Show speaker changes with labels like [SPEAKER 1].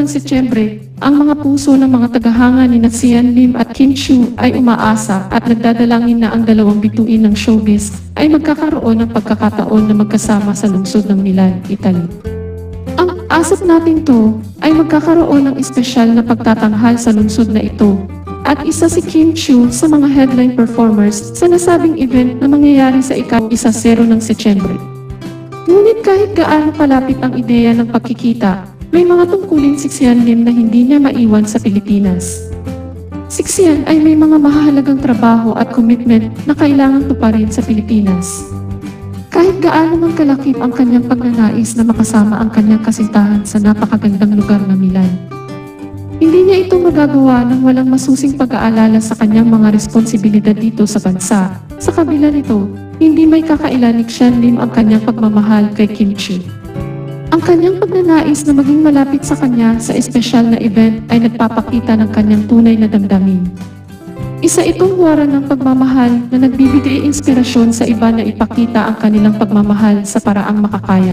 [SPEAKER 1] ng Setyembre, ang mga puso ng mga tagahanga ni Sian Lim at Kim Chiu ay umaasa at nagdadalangin na ang dalawang bituin ng showbiz ay magkakaroon ng pagkakataon na magkasama sa lungsod ng Milan, Italy. Ang asap natin to ay magkakaroon ng espesyal na pagtatanghal sa lungsod na ito at isa si Kim Chiu sa mga headline performers sa nasabing event na mangyayari sa ika-10 ng Setyembre. Ngunit kahit gaano kalapit ang ideya ng pagkikita, may mga tungkulin si Sian Lim na hindi niya maiwan sa Pilipinas. Si Sian ay may mga mahahalagang trabaho at commitment na kailangang tuparin sa Pilipinas. Kahit gaano man kalakip ang kanyang pagnanais na makasama ang kanyang kasintahan sa napakagandang lugar na Milan, hindi niya ito magagawa nang walang masusing pag-aalala sa kanyang mga responsibilidad dito sa bansa. Sa kabila nito, hindi may kakailan ni Sian Lim ang kanyang pagmamahal kay Kim Chiu. Ang kanyang pagnanais na maging malapit sa kanya sa espesyal na event ay nagpapakita ng kanyang tunay na damdamin. Isa itong huwaran ng pagmamahal na nagbibigay inspirasyon sa iba na ipakita ang kanilang pagmamahal sa paraang makakaya.